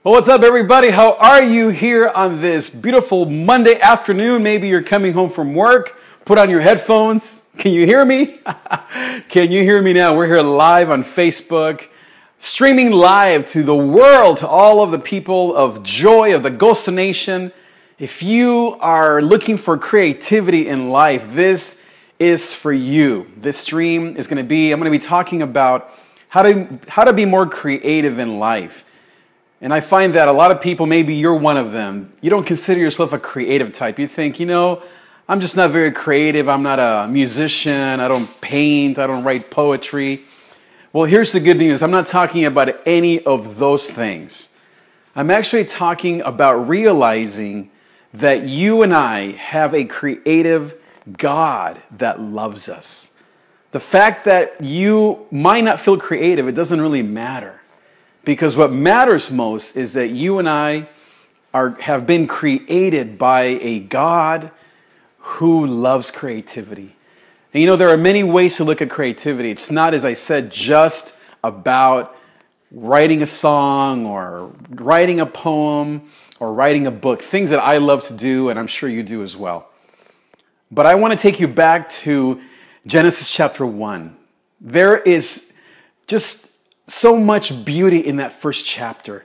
Well, what's up, everybody? How are you here on this beautiful Monday afternoon? Maybe you're coming home from work. Put on your headphones. Can you hear me? Can you hear me now? We're here live on Facebook, streaming live to the world, to all of the people of joy, of the Gozo Nation. If you are looking for creativity in life, this is for you. This stream is I'm going to be talking about how to be more creative in life. And I find that a lot of people, maybe you're one of them, you don't consider yourself a creative type. You think, I'm just not very creative. I'm not a musician. I don't paint. I don't write poetry. Well, here's the good news. I'm not talking about any of those things. I'm actually talking about realizing that you and I have a creative God that loves us. The fact that you might not feel creative, it doesn't really matter. Because what matters most is that you and I have been created by a God who loves creativity. And there are many ways to look at creativity. It's not, as I said, just about writing a song or writing a poem or writing a book, things that I love to do, and I'm sure you do as well. But I want to take you back to Genesis chapter 1. There is just so much beauty in that first chapter.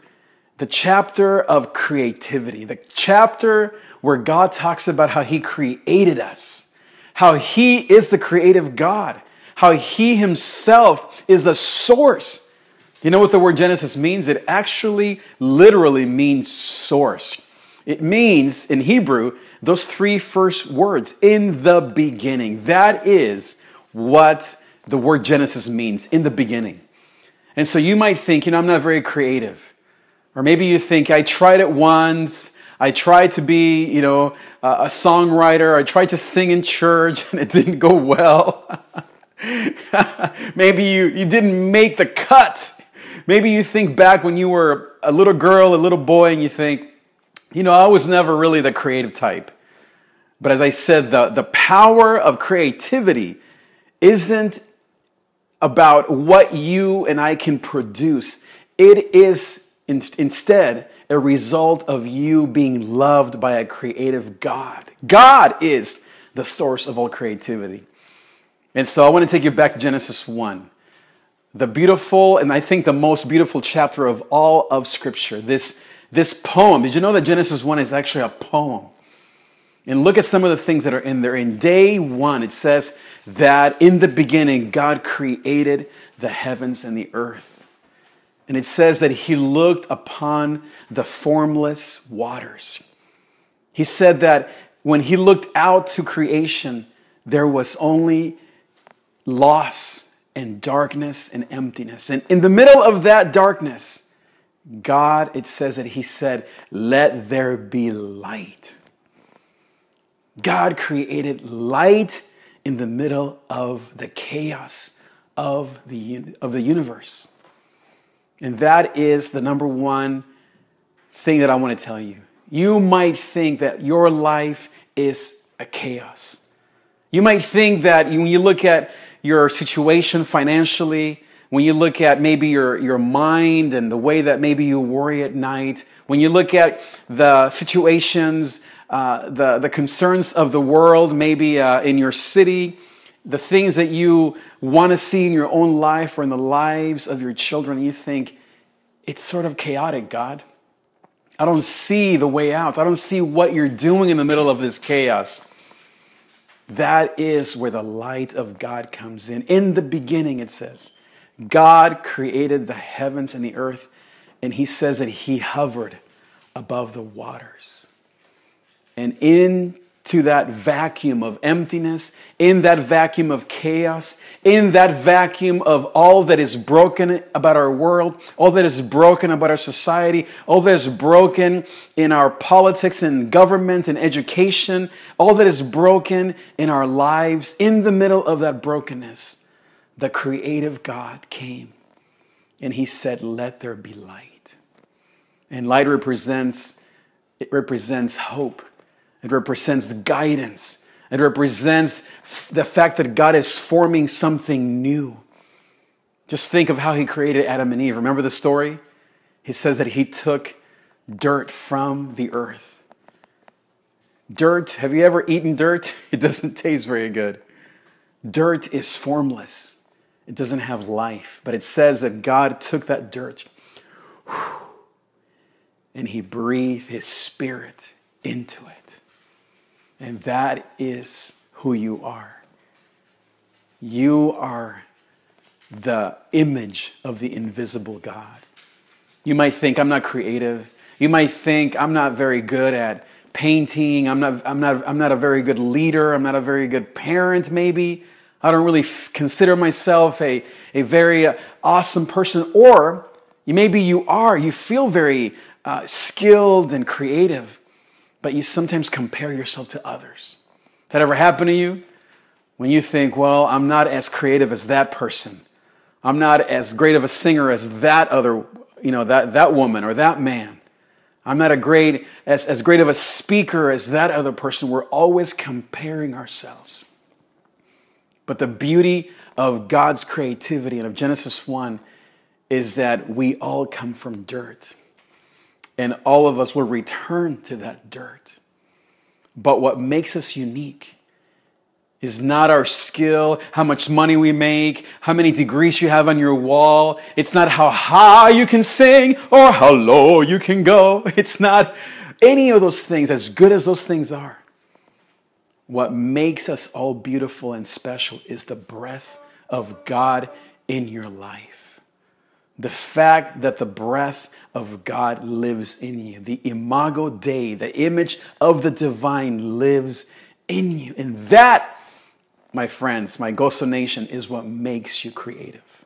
The chapter of creativity. The chapter where God talks about how He created us. How He is the creative God. How He Himself is a source. You know what the word Genesis means? It actually literally means source. It means, in Hebrew, those three first words, in the beginning. That is what the word Genesis means, in the beginning. And so you might think, I'm not very creative. Or maybe you think, I tried it once. I tried to be, a songwriter. I tried to sing in church and it didn't go well. Maybe you didn't make the cut. Maybe you think back when you were a little girl, a little boy, and you think, I was never really the creative type. But as I said, the power of creativity isn't about what you and I can produce. It is instead a result of you being loved by a creative God. God is the source of all creativity. And so I want to take you back to Genesis 1. The beautiful, and I think the most beautiful chapter of all of Scripture. This poem. Did you know that Genesis 1 is actually a poem? And look at some of the things that are in there. In day 1, it says that in the beginning, God created the heavens and the earth. And it says that He looked upon the formless waters. He said that when He looked out to creation, there was only loss and darkness and emptiness. And in the middle of that darkness, God, it says that He said, "Let there be light." God created light in the middle of the chaos of the universe. And that is the number one thing that I want to tell you. You might think that your life is a chaos. You might think that when you look at your situation financially, when you look at maybe your mind and the way that maybe you worry at night, when you look at the situations, the concerns of the world, maybe in your city, the things that you want to see in your own life or in the lives of your children, you think, it's sort of chaotic, God. I don't see the way out. I don't see what you're doing in the middle of this chaos. That is where the light of God comes in. In the beginning, it says, God created the heavens and the earth, and He says that He hovered above the waters. And into that vacuum of emptiness, in that vacuum of chaos, in that vacuum of all that is broken about our world, all that is broken about our society, all that is broken in our politics and government and education, all that is broken in our lives, in the middle of that brokenness, the creative God came and He said, "Let there be light." And light represents hope. It represents guidance. It represents the fact that God is forming something new. Just think of how He created Adam and Eve. Remember the story? He says that He took dirt from the earth. Dirt, have you ever eaten dirt? It doesn't taste very good. Dirt is formless. It doesn't have life. But it says that God took that dirt and he breathed his spirit into it. And that is who you are. You are the image of the invisible God. You might think I'm not creative. You might think I'm not very good at painting. I'm not a very good leader. I'm not a very good parent, maybe. I don't really consider myself a very awesome person. Or maybe you are. You feel very skilled and creative, but you sometimes compare yourself to others. Has that ever happened to you? When you think, well, I'm not as creative as that person. I'm not as great of a singer as that other, that woman or that man. I'm not as great of a speaker as that other person. We're always comparing ourselves. But the beauty of God's creativity and of Genesis 1 is that we all come from dirt. And all of us will return to that dirt. But what makes us unique is not our skill, how much money we make, how many degrees you have on your wall. It's not how high you can sing or how low you can go. It's not any of those things, as good as those things are. What makes us all beautiful and special is the breath of God in your life. The fact that the breath of God lives in you. The imago Dei, the image of the divine, lives in you. And that, my friends, my Gozo Nation, is what makes you creative.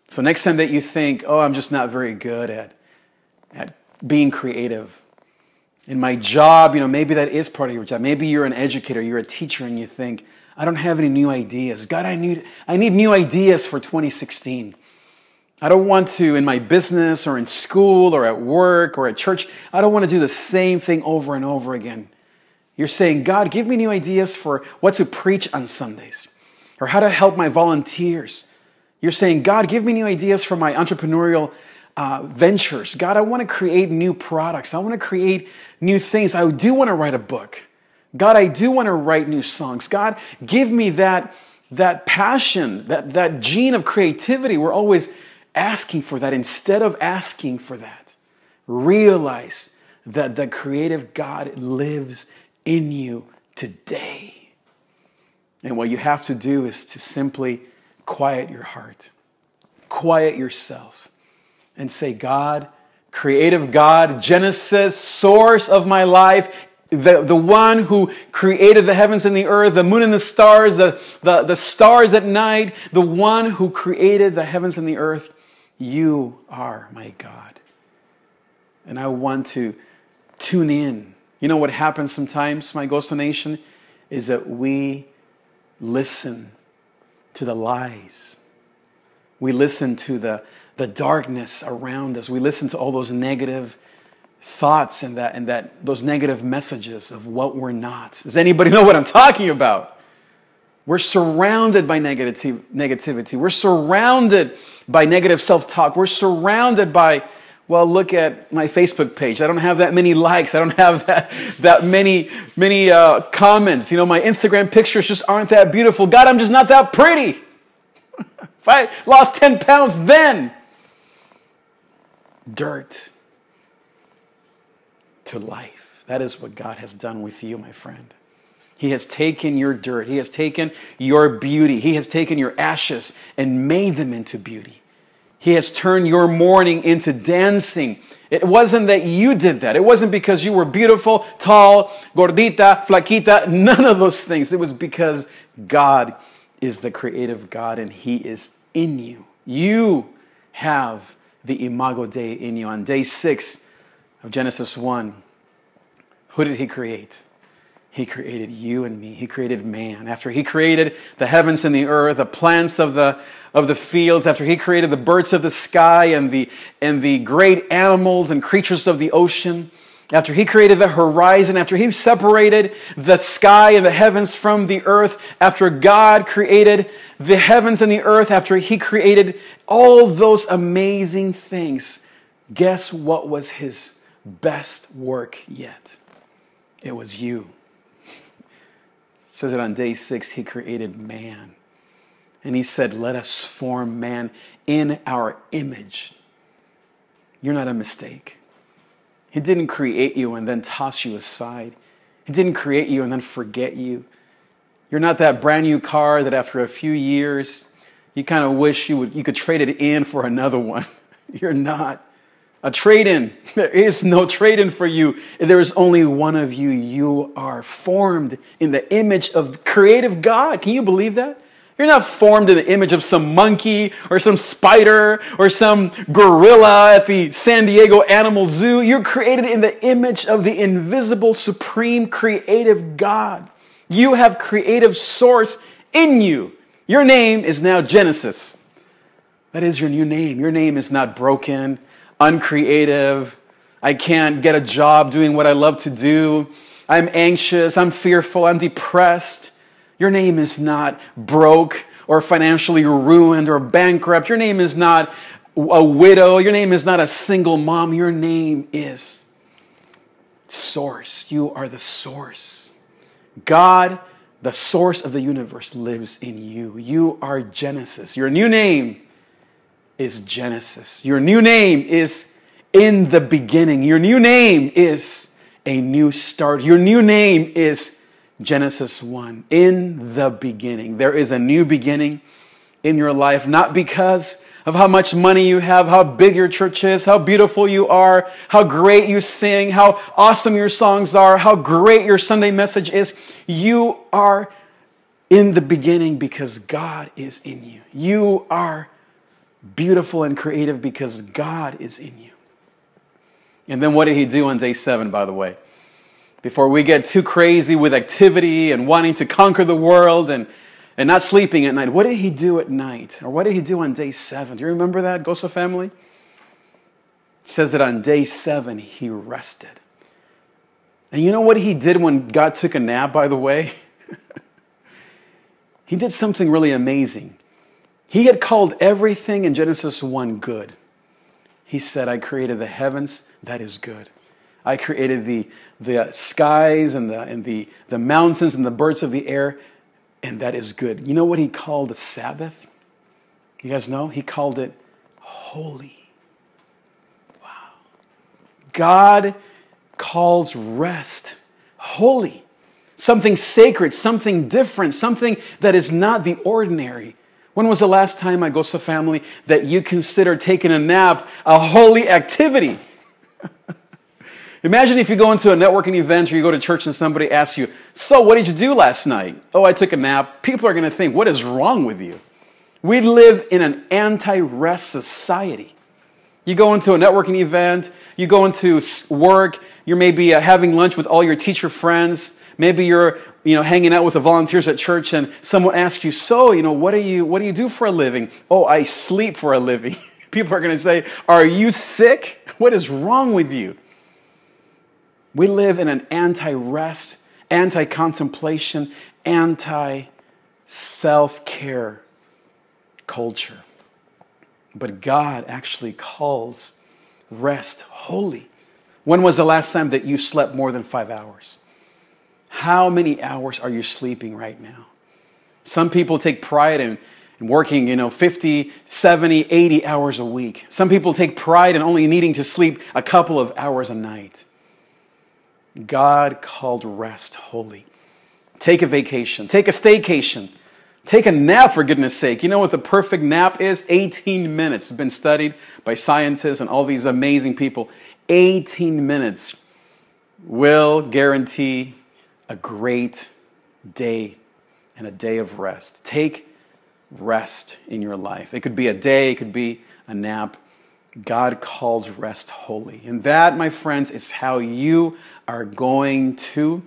So next time that you think, oh, I'm just not very good at being creative. In my job, maybe that is part of your job. Maybe you're an educator, you're a teacher, and you think, I don't have any new ideas. God, I need new ideas for 2016. I don't want to, in my business or in school or at work or at church, I don't want to do the same thing over and over again. You're saying, God, give me new ideas for what to preach on Sundays or how to help my volunteers. You're saying, God, give me new ideas for my entrepreneurial ventures. God, I want to create new products. I want to create new things. I do want to write a book. God, I do want to write new songs. God, give me that passion, that gene of creativity. We're always asking for that. Instead of asking for that, realize that the creative God lives in you today. And what you have to do is to simply quiet your heart, quiet yourself, and say, God, creative God, Genesis, source of my life, the one who created the heavens and the earth, the moon and the stars, the stars at night, the one who created the heavens and the earth, you are my God. And I want to tune in. You know what happens sometimes, my Gozo Nation, is that we listen to the lies. We listen to the darkness around us. We listen to all those negative thoughts and those negative messages of what we're not. Does anybody know what I'm talking about? We're surrounded by negativity. We're surrounded by negative self-talk. We're surrounded by, well, look at my Facebook page. I don't have that many likes. I don't have that many comments. My Instagram pictures just aren't that beautiful. God, I'm just not that pretty. If I lost 10 pounds then. Dirt to life. That is what God has done with you, my friend. He has taken your dirt. He has taken your beauty. He has taken your ashes and made them into beauty. He has turned your mourning into dancing. It wasn't that you did that. It wasn't because you were beautiful, tall, gordita, flaquita, none of those things. It was because God is the creative God and He is in you. You have the imago Dei in you. On day 6 of Genesis 1, who did He create? He created you and me. He created man. After He created the heavens and the earth, the plants of the fields, after He created the birds of the sky and the great animals and creatures of the ocean, after He created the horizon, after He separated the sky and the heavens from the earth, after God created the heavens and the earth, after He created all those amazing things, Guess what was his best work yet? It was you. It says that on day 6, he created man. And he said, let us form man in our image. You're not a mistake. He didn't create you and then toss you aside. He didn't create you and then forget you. You're not that brand new car that after a few years, you kind of wish you could trade it in for another one. You're not. A trade-in. There is no trade-in for you. There is only one of you. You are formed in the image of creative God. Can you believe that? You're not formed in the image of some monkey or some spider or some gorilla at the San Diego Animal Zoo. You're created in the image of the invisible, supreme, creative God. You have creative source in you. Your name is now Genesis. That is your new name. Your name is not broken, uncreative. I can't get a job doing what I love to do. I'm anxious. I'm fearful. I'm depressed. Your name is not broke or financially ruined or bankrupt. Your name is not a widow. Your name is not a single mom. Your name is Source. You are the source. God, the source of the universe, lives in you. You are Genesis. Your new name is Genesis. Your new name is in the beginning. Your new name is a new start. Your new name is Genesis 1. In the beginning. There is a new beginning in your life, not because of how much money you have, how big your church is, how beautiful you are, how great you sing, how awesome your songs are, how great your Sunday message is. You are in the beginning because God is in you. You are beautiful and creative because God is in you. And then what did he do on day 7, by the way? Before we get too crazy with activity and wanting to conquer the world and not sleeping at night, what did he do at night? Or what did he do on day 7? Do you remember that, Goso family? It says that on day 7, he rested. And you know what he did when God took a nap, by the way? He did something really amazing. He had called everything in Genesis 1 good. He said, I created the heavens, that is good. I created the skies and the mountains and the birds of the air, and that is good. You know what he called the Sabbath? You guys know? He called it holy. Wow. God calls rest holy. Something sacred, something different, something that is not the ordinary. When was the last time, my Goso family, that you considered taking a nap a holy activity? Imagine if you go into a networking event or you go to church and somebody asks you, so what did you do last night? Oh, I took a nap. People are going to think, what is wrong with you? We live in an anti-rest society. You go into a networking event, you go into work, you're maybe having lunch with all your teacher friends, maybe you're hanging out with the volunteers at church and someone asks you, so, what do you do for a living? Oh, I sleep for a living. People are going to say, are you sick? What is wrong with you? We live in an anti-rest, anti-contemplation, anti-self-care culture. But God actually calls rest holy. When was the last time that you slept more than 5 hours? How many hours are you sleeping right now? Some people take pride in working, 50, 70, 80 hours a week. Some people take pride in only needing to sleep a couple of hours a night. God called rest holy. Take a vacation. Take a staycation. Take a nap, for goodness sake. You know what the perfect nap is? 18 minutes. It's been studied by scientists and all these amazing people. 18 minutes will guarantee a great day and a day of rest. Take rest in your life. It could be a day. It could be a nap. God calls rest holy. And that, my friends, is how you are going to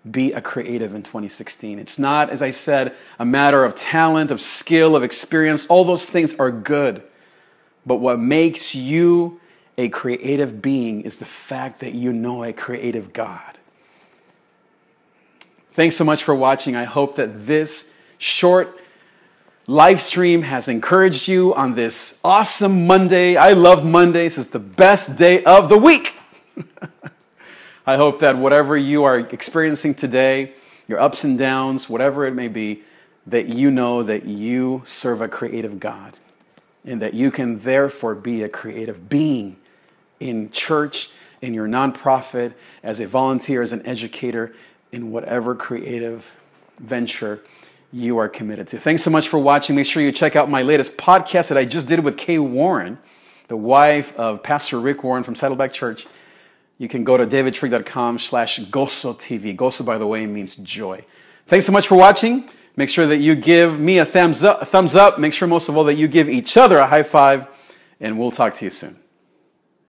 be a creative in 2016. It's not, as I said, a matter of talent, of skill, of experience. All those things are good. But what makes you a creative being is the fact that you know a creative God. Thanks so much for watching. I hope that this short live stream has encouraged you on this awesome Monday. I love Mondays. It's the best day of the week. I hope that whatever you are experiencing today, your ups and downs, whatever it may be, that you know that you serve a creative God and that you can therefore be a creative being in church, in your nonprofit, as a volunteer, as an educator, in whatever creative venture you are committed to. Thanks so much for watching. Make sure you check out my latest podcast that I just did with Kay Warren, the wife of Pastor Rick Warren from Saddleback Church. You can go to davidtrigg.com/Gozo TV. Gozo, by the way, means joy. Thanks so much for watching. Make sure that you give me a thumbs up. Make sure most of all that you give each other a high five, and we'll talk to you soon.